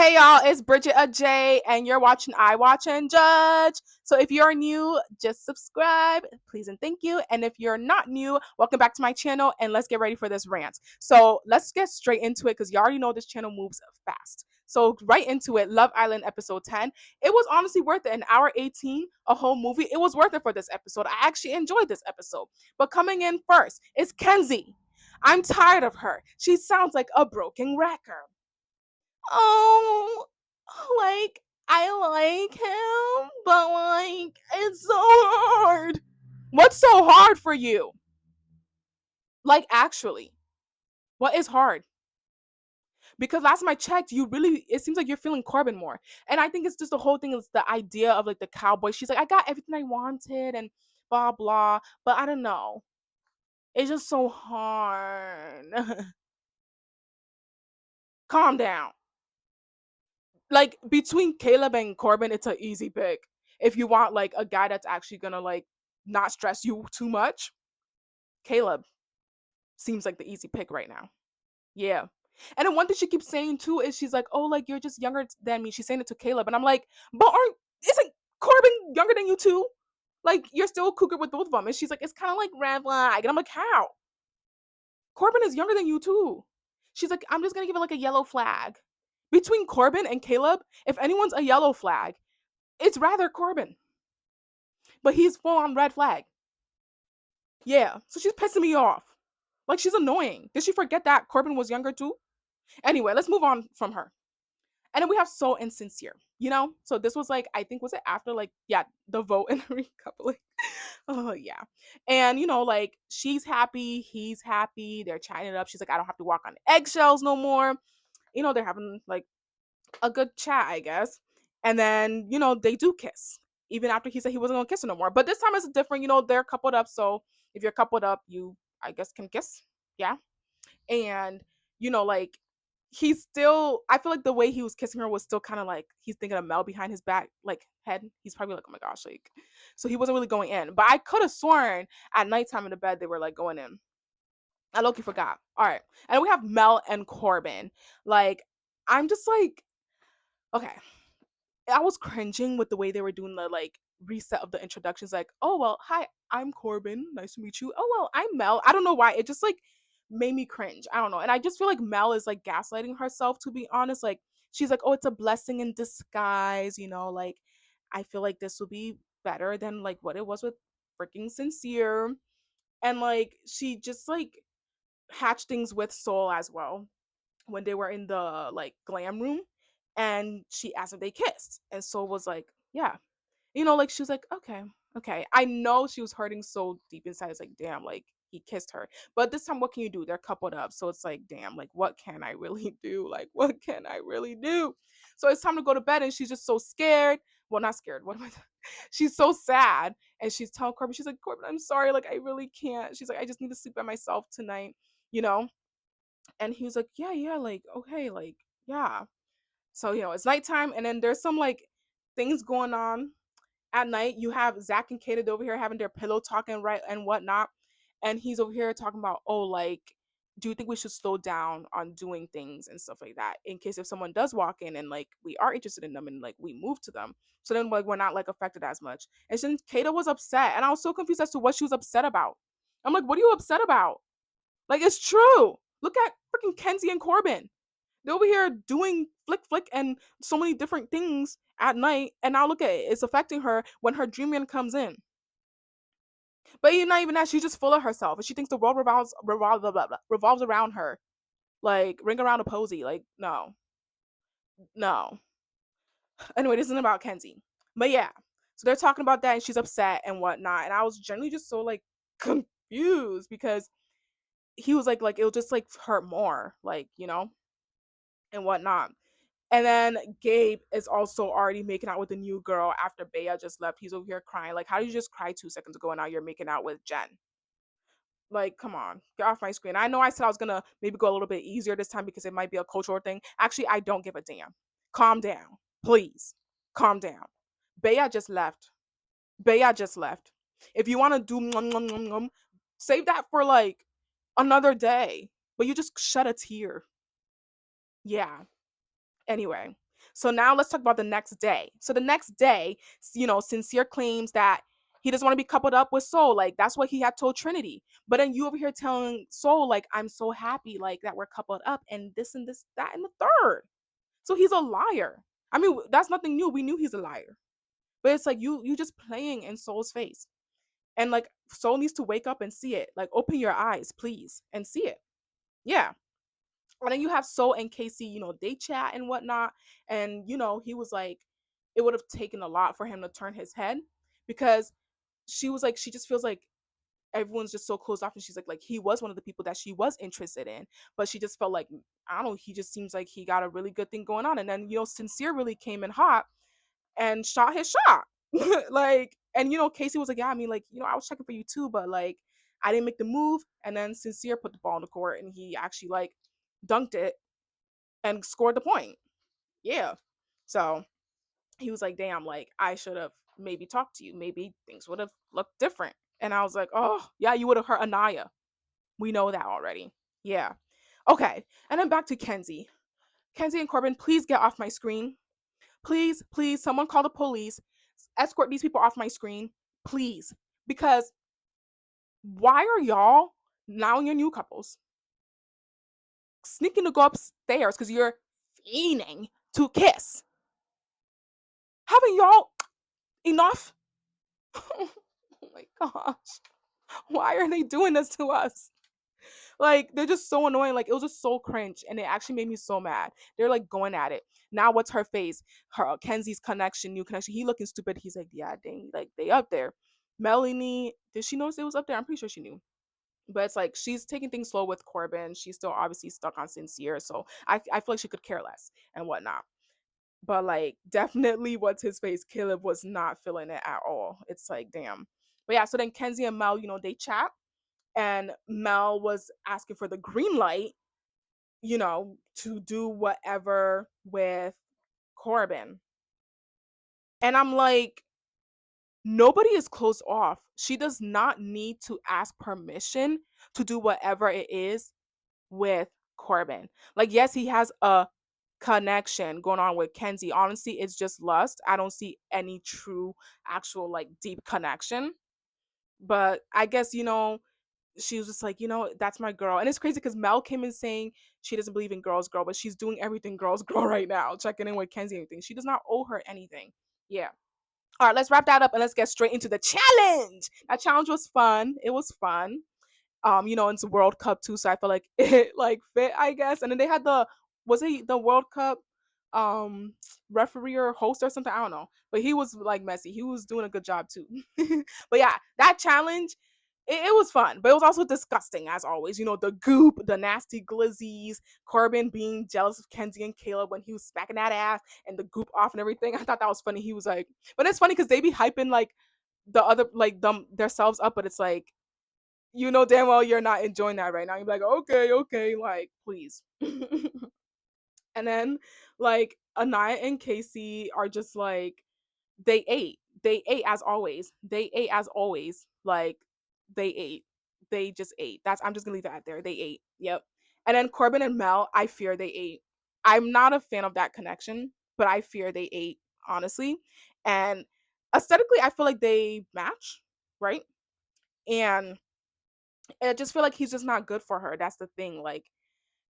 Hey y'all, it's Bridget Ajay, and you're watching I Watch and Judge. So if you're new, just subscribe, please and thank you. And if you're not new, welcome back to my channel, and let's get ready for this rant. So let's get straight into it because you already know this channel moves fast. So right into it, Love Island episode 10. It was honestly worth it. An hour 18, a whole movie. It was worth it for this episode. I actually enjoyed this episode. But coming in first is Kenzie. I'm tired of her. She sounds like a broken record. Oh, like I like him, but like it's so hard. What's so hard for you? Like actually, what is hard? Because last time I checked, you really it seems like you're feeling Corbin more. And I think it's just the whole thing is the idea of like the cowboy. She's like, I got everything I wanted and blah blah. But I don't know. It's just so hard. Calm down. Like between Caleb and Corbin, it's an easy pick. If you want like a guy that's actually gonna like not stress you too much, Caleb seems like the easy pick right now. Yeah. And then one thing she keeps saying too is she's like, "Oh, like you're just younger than me." She's saying it to Caleb, and I'm like, "But aren't isn't Corbin younger than you too? Like you're still a cougar with both of them." And she's like, "It's kind of like red flag," and I'm like, "How? Corbin is younger than you too." She's like, "I'm just gonna give it like a yellow flag." Between Corbin and Caleb, if anyone's a yellow flag, it's rather Corbin. But he's full on red flag. Yeah. So she's pissing me off. Like she's annoying. Did she forget that Corbin was younger too? Anyway, let's move on from her. And then we have So Insincere, you know? So this was like, I think was it after like, yeah, the vote and recoupling. Oh yeah. And you know, like she's happy, he's happy, they're chatting it up. She's like, I don't have to walk on eggshells no more. You know, they're having like a good chat, I guess. And then, you know, they do kiss, even after he said he wasn't gonna kiss her no more. But this time it's different, you know, they're coupled up. So if you're coupled up, you I guess can kiss. Yeah. And, you know, like he's still I feel like the way he was kissing her was still kind of like he's thinking of Mel behind his back, like head. He's probably like, oh my gosh, like so he wasn't really going in. But I could have sworn at nighttime in the bed they were like going in. I low-key forgot. All right. And we have Mel and Corbin. Like, I'm just like, okay, I was cringing with the way they were doing the like reset of the introductions. Like, oh well, hi, I'm Corbin. Nice to meet you. Oh well, I'm Mel. I don't know why. It just like made me cringe. I don't know. And I just feel like Mel is like gaslighting herself, to be honest. Like she's like, oh, it's a blessing in disguise, you know, like I feel like this will be better than like what it was with freaking Sincere. And like she just like hatched things with Soul as well when they were in the like glam room, and she asked if they kissed, and Soul was like, yeah, you know, like she was like, okay, okay. I know she was hurting so deep inside. It's like, damn, like he kissed her. But this time, what can you do? They're coupled up, so it's like, damn, like what can I really do? Like what can I really do? So it's time to go to bed, and she's just so scared. Well, not scared. What am I? She's so sad, and she's telling Corbin, she's like, Corbin, I'm sorry, like I really can't. She's like, I just need to sleep by myself tonight, you know. And he was like, yeah, yeah, like okay, like yeah. So you know, it's nighttime, and then there's some like things going on at night. You have Zach and Kated over here having their pillow talking, right, and whatnot. And he's over here talking about, oh, like, do you think we should slow down on doing things and stuff like that in case if someone does walk in and like we are interested in them and like we move to them, so then like we're not like affected as much. And since Kata was upset, and I was so confused as to what she was upset about. I'm like, what are you upset about? Like, it's true. Look at freaking Kenzie and Corbin. They're over here doing flick flick and so many different things at night, and now look at it. It's affecting her when her dream man comes in. But even not even that, she's just full of herself, and she thinks the world revolves around her. Like ring around a posy. Like no, no. Anyway, this isn't about Kenzie, but yeah. So they're talking about that, and she's upset and whatnot. And I was generally just so like confused because he was like it'll just like hurt more, like you know, and whatnot. And then Gabe is also already making out with a new girl after Bea just left. He's over here crying. Like, how did you just cry 2 seconds ago and now you're making out with Jen? Like, come on, get off my screen. I know I said I was gonna maybe go a little bit easier this time because it might be a cultural thing. Actually, I don't give a damn. Calm down, please. Calm down. Bea just left. Bea just left. If you want to do save that for like another day. But you just shed a tear. Yeah. Anyway. So now let's talk about the next day. So the next day, Sincere claims that he doesn't want to be coupled up with Soul. Like that's what he had told Trinity. But then you over here telling Soul, like, I'm so happy, like that we're coupled up and this, that, and the third. So he's a liar. I mean, that's nothing new. We knew he's a liar. But it's like you just playing in Soul's face. And like Soul needs to wake up and see it. Like open your eyes, please, and see it. Yeah. And then you have Soul and Casey, they chat and whatnot. And he was like, it would have taken a lot for him to turn his head because she was like, she just feels like everyone's just so closed off, and she's like he was one of the people that she was interested in, but she just felt like, I don't know, he just seems like he got a really good thing going on. And then Sincere really came in hot and shot his shot. Like, and Casey was like, yeah, I mean, like, I was checking for you too, but like I didn't make the move. And then Sincere put the ball in the court and he actually like dunked it and scored the point. Yeah. So he was like, damn, like I should have maybe talked to you. Maybe things would have looked different. And I was like, oh yeah, you would have hurt Anaya. We know that already. Yeah. Okay. And then back to Kenzie. Kenzie and Corbin, please get off my screen. Please, please, someone call the police. Escort these people off my screen. Please. Because why are y'all, now your new couples, sneaking to go upstairs because you're fiending to kiss? Haven't y'all enough? Oh my gosh. Why are they doing this to us? Like, they're just so annoying. Like, it was just so cringe, and it actually made me so mad. They're like going at it. Now, what's her face? Her Kenzie's connection, new connection. He looking stupid. He's like, yeah, dang, like they up there. Melanie, did she notice it was up there? I'm pretty sure she knew. But it's like she's taking things slow with Corbin. She's still obviously stuck on Sincere, so I feel like she could care less and whatnot. But like, definitely, what's his face? Caleb was not feeling it at all. It's like, damn. But yeah, so then Kenzie and Mel, they chat, and Mel was asking for the green light, to do whatever with Corbin. And I'm like, nobody is closed off. She does not need to ask permission to do whatever it is with Corbin. Like, yes, he has a connection going on with Kenzie. Honestly, it's just lust. I don't see any true, actual, like, deep connection. But I guess, she was just like, that's my girl. And it's crazy because Mel came in saying she doesn't believe in girls, girl, but she's doing everything girls, girl right now, checking in with Kenzie and everything. She does not owe her anything. Yeah. All right, let's wrap that up and let's get straight into the challenge. That challenge was fun. It was fun. It's World Cup too, so I feel like it like fit, I guess. And then they had was it the World Cup referee or host or something? I don't know. But he was like messy. He was doing a good job too. But yeah, that challenge, it was fun, but it was also disgusting as always. The goop, the nasty glizzies, Corbin being jealous of Kenzie and Caleb when he was smacking that ass and the goop off and everything. I thought that was funny. He was like, but it's funny because they be hyping like the other, like them themselves up, but it's like, damn well you're not enjoying that right now. You're like, okay, okay, like please. And then like Anaya and Casey are just like, they ate. They ate as always. They ate as always. Like they ate. They just ate. I'm just gonna leave it at there. They ate. Yep. And then Corbin and Mel, I fear they ate. I'm not a fan of that connection, but I fear they ate, honestly. And aesthetically, I feel like they match, right? And I just feel like he's just not good for her. That's the thing. Like,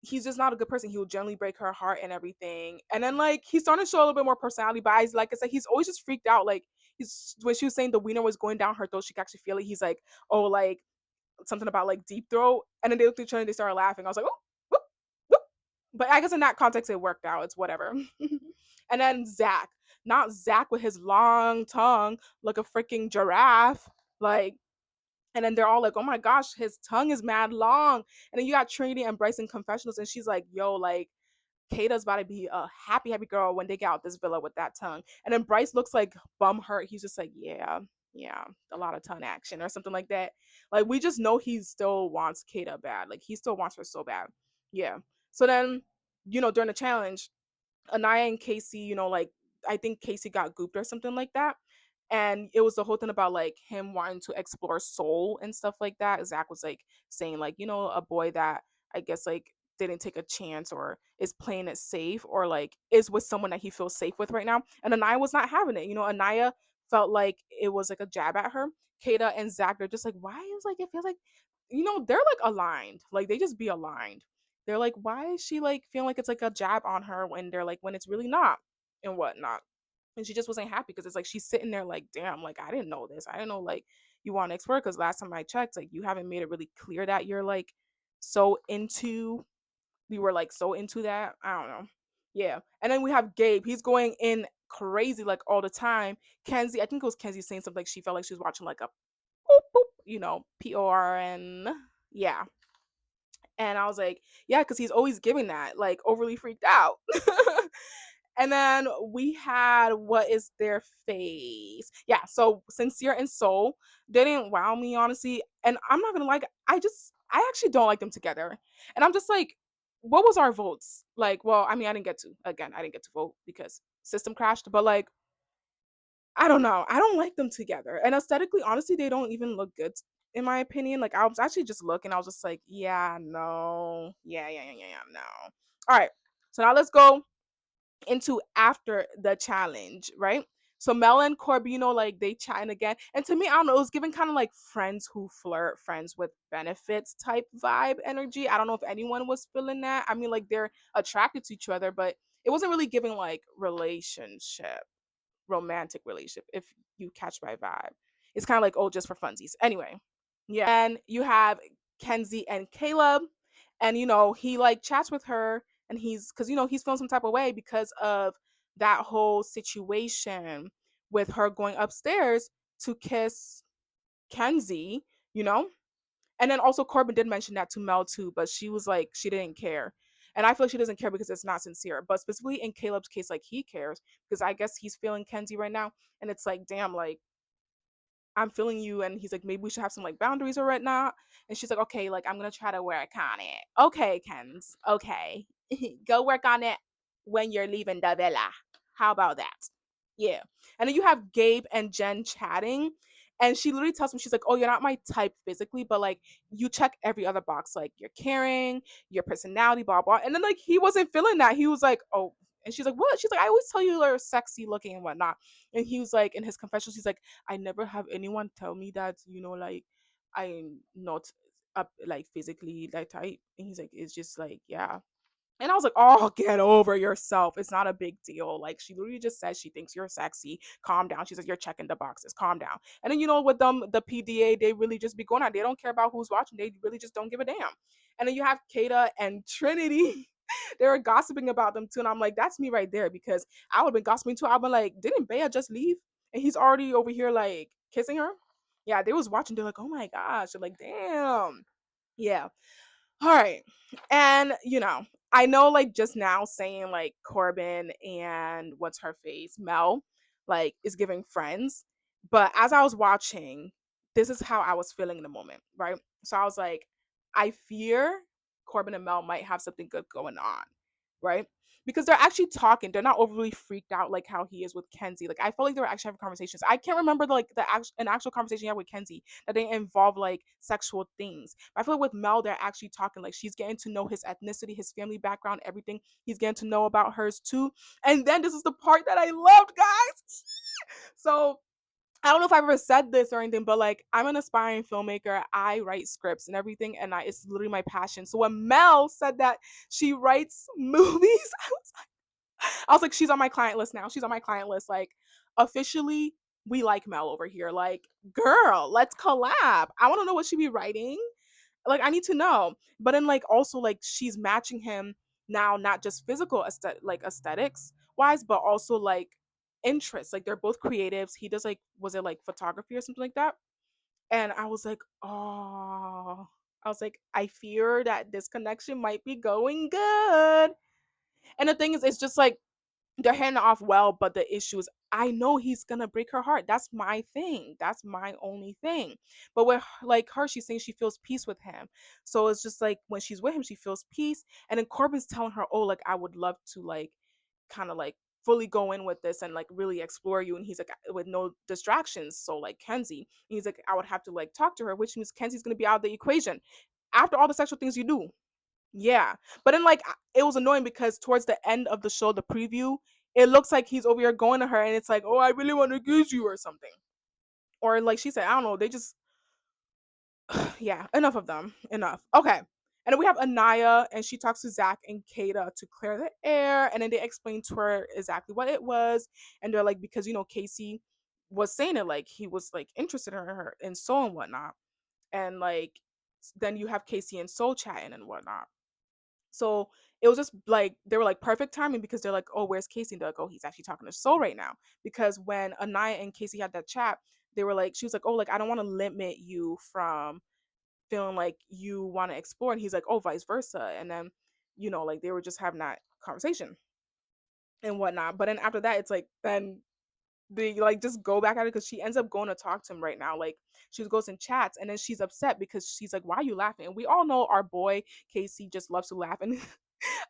he's just not a good person. He will generally break her heart and everything. And then like he's starting to show a little bit more personality, but like I said, he's always just freaked out. Like, he's when she was saying the wiener was going down her throat, she could actually feel it. He's like, oh, like something about like deep throat. And then they looked at each other and they started laughing. I was like, oh, whoop, whoop. But I guess in that context it worked out. It's whatever. And then Zach, not Zach with his long tongue like a freaking giraffe. Like, and then they're all like, oh my gosh, his tongue is mad long. And then you got Trinity and Bryce in confessionals, and she's like, yo, like, Kata's about to be a happy, happy girl when they get out this villa with that tongue. And then Bryce looks like bum hurt. He's just like, yeah, yeah, a lot of tongue action or something like that. Like, we just know he still wants Kata bad. Like, he still wants her so bad. Yeah. So then, during the challenge, Anaya and Casey, like, I think Casey got gooped or something like that. And it was the whole thing about like him wanting to explore soul and stuff like that. Zach was like saying, like, a boy that I guess like didn't take a chance or is playing it safe or like is with someone that he feels safe with right now. And Anaya was not having it. Anaya felt like it was like a jab at her. Kata and Zach, they're just like, why is like it feels like, they're like aligned. Like they just be aligned. They're like, why is she like feeling like it's like a jab on her when they're like when it's really not and whatnot. And she just wasn't happy because it's like she's sitting there like, damn, like I didn't know this. I didn't know like you want to explore because last time I checked, like you haven't made it really clear that you're like so into we were like so into that. I don't know. Yeah. And then we have Gabe. He's going in crazy like all the time. Kenzie, I think it was Kenzie saying something like she felt like she was watching like a boop boop, PORN. Yeah. And I was like, yeah, because he's always giving that, like overly freaked out. And then we had what is their face? Yeah, so Sincere and Soul didn't wow me honestly. And I'm not gonna like I actually don't like them together. And I'm just like, what was our votes? Like, well, I mean, I didn't get to vote because system crashed, but like I don't know. I don't like them together. And aesthetically, honestly, they don't even look good in my opinion. Like I was actually just looking, I was just like, yeah, no. Yeah, no. All right. So now let's go into after the challenge, right? So Mel and Corby, like they chatting again. And to me, I don't know, it was giving kind of like friends who flirt, friends with benefits type vibe energy. I don't know if anyone was feeling that. I mean, like they're attracted to each other, but it wasn't really giving like relationship, romantic relationship, if you catch my vibe. It's kind of like, oh, just for funsies. Anyway, yeah. And you have Kenzie and Caleb, and he like chats with her, and because he's feeling some type of way because of that whole situation with her going upstairs to kiss Kenzie, you know? And then also Corbin did mention that to Mel too, but she was like, she didn't care. And I feel like she doesn't care because it's not sincere. But specifically in Caleb's case, like he cares because I guess he's feeling Kenzie right now. And it's like, damn, like I'm feeling you. And he's like, maybe we should have some like boundaries or whatnot. And she's like, okay, like I'm gonna try to work on it. Okay, Kens. Okay. Go work on it when you're leaving the villa. How about that? Yeah. And then you have Gabe and Jen chatting. And she literally tells him, she's like, oh, you're not my type physically, but like you check every other box. Like you're caring, your personality, blah, blah. And then like he wasn't feeling that. He was like, oh, and she's like, what? She's like, I always tell you you're sexy looking and whatnot. And he was like, in his confession, she's like, I never have anyone tell me that, like I'm not up like physically that type. And he's like, it's just like, yeah. And I was like, oh, get over yourself. It's not a big deal. Like, she literally just says she thinks you're sexy. Calm down. She says, you're checking the boxes. Calm down. And then, with them, the PDA, they really just be going out. They don't care about who's watching. They really just don't give a damn. And then you have Kata and Trinity. They were gossiping about them too. And I'm like, that's me right there because I would have been gossiping too. I've been like, didn't Bea just leave? And he's already over here like kissing her. Yeah, they was watching. They're like, oh my gosh. They're like, damn. Yeah. All right. And, I know like just now saying like Corbin and what's her face, Mel, like is giving friends. But as I was watching, this is how I was feeling in the moment, right? So I was like, I fear Corbin and Mel might have something good going on, right? Because they're actually talking. They're not overly freaked out like how he is with Kenzie. Like I felt like they were actually having conversations. I can't remember an actual conversation he had with Kenzie that didn't involve like sexual things. But I feel like with Mel, they're actually talking. Like she's getting to know his ethnicity, his family background, everything. He's getting to know about hers too. And then this is the part that I loved, guys. So I don't know if I've ever said this or anything, but like I'm an aspiring filmmaker. I write scripts and everything, and it's literally my passion. So when Mel said that she writes movies, I was like, she's on my client list now. She's on my client list. Like officially, we like Mel over here. Like, girl, let's collab. I want to know what she be writing. Like, I need to know. But then like also like she's matching him now, not just physical aesthetics wise, but also like interests. Like they're both creatives. He does like was it like photography or something like that? And I was like, oh, I was like, I fear that this connection might be going good. And the thing is, it's just like they're hitting it off well, but the issue is I know he's gonna break her heart. That's my thing. That's my only thing. But with like her, she's saying she feels peace with him. So it's just like when she's with him, she feels peace. And then Corbin's telling her, oh, like I would love to like kind of like fully go in with this and like really explore you. And he's like with no distractions. So like Kenzie, and he's like, I would have to like talk to her, which means Kenzie's gonna be out of the equation. After all the sexual things you do, Yeah. But then like it was annoying because towards the end of the show, the preview, it looks like he's over here going to her and it's like, oh, I really want to kiss you or something. Or like she said, I don't know, they just yeah, enough of them. Enough. Okay. And then we have Anaya, and she talks to Zach and Kata to clear the air. And then they explain to her exactly what it was. And they're like, because, Casey was saying it like he was like interested in her and so and whatnot. And like, then you have Casey and Soul chatting and whatnot. So it was just like, they were like perfect timing because they're like, oh, where's Casey? And they're like, oh, he's actually talking to Soul right now. Because when Anaya and Casey had that chat, they were like, she was like, oh, like, I don't want to limit you from feeling like you want to explore, and he's like, oh, vice versa. And then like they were just having that conversation and whatnot. But then after that, it's like then they like just go back at it because she ends up going to talk to him right now. Like she goes and chats, and then she's upset because she's like, why are you laughing? And we all know our boy Casey just loves to laugh. And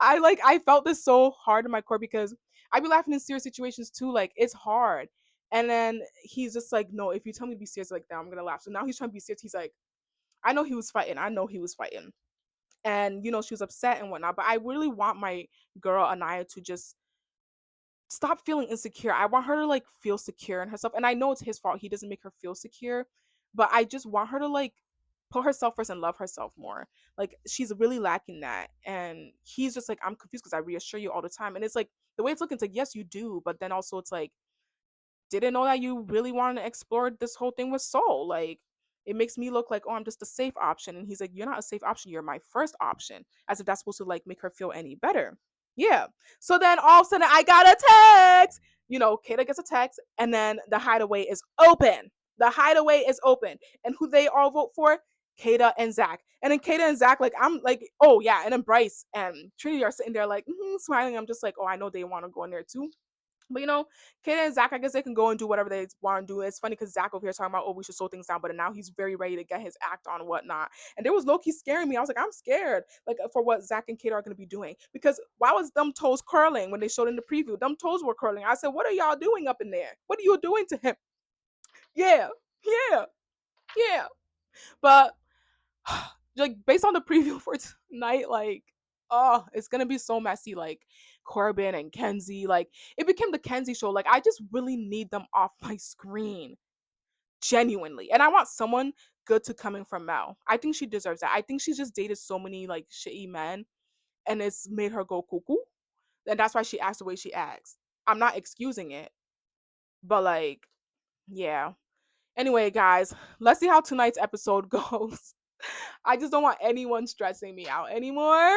I felt this so hard in my core because I be laughing in serious situations too. Like it's hard. And then he's just like, no, if you tell me to be serious like that, I'm gonna laugh. So now he's trying to be serious. He's like, I know he was fighting. I know he was fighting. And, she was upset and whatnot. But I really want my girl, Anaya, to just stop feeling insecure. I want her to like feel secure in herself. And I know it's his fault. He doesn't make her feel secure. But I just want her to like put herself first and love herself more. Like she's really lacking that. And he's just like, I'm confused because I reassure you all the time. And it's like the way it's looking, it's like, yes, you do. But then also it's like, didn't know that you really wanted to explore this whole thing with Soul. Like, it makes me look like, oh, I'm just a safe option. And he's like, you're not a safe option. You're my first option. As if that's supposed to like make her feel any better. Yeah. So then all of a sudden I got a text. Kata gets a text, and then the hideaway is open. The hideaway is open. And who they all vote for? Kata and Zach. And then Kata and Zach, like, I'm like, oh yeah. And then Bryce and Trinity are sitting there like smiling. I'm just like, oh, I know they want to go in there too. But Kata and Zach, I guess they can go and do whatever they want to do. It's funny because Zach over here talking about, oh, we should slow things down, but now he's very ready to get his act on and whatnot. And there was low-key scaring me. I was like, I'm scared, like for what Zach and Kata are gonna be doing. Because why was them toes curling when they showed in the preview? Them toes were curling. I said, what are y'all doing up in there? What are you doing to him? Yeah, yeah, yeah. But like based on the preview for tonight, like, oh, it's gonna be so messy. Like Corbin and Kenzie, like it became the Kenzie show. Like I just really need them off my screen, genuinely. And I want someone good to coming from Mel. I think she deserves that. I think she's just dated so many like shitty men, and it's made her go cuckoo. And that's why she acts the way she acts. I'm not excusing it, but like, yeah. Anyway, guys, let's see how tonight's episode goes. I just don't want anyone stressing me out anymore.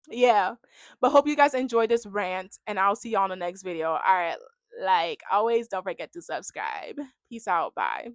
Yeah. But hope you guys enjoyed this rant, and I'll see y'all in the next video. All right. Like always, don't forget to subscribe. Peace out. Bye.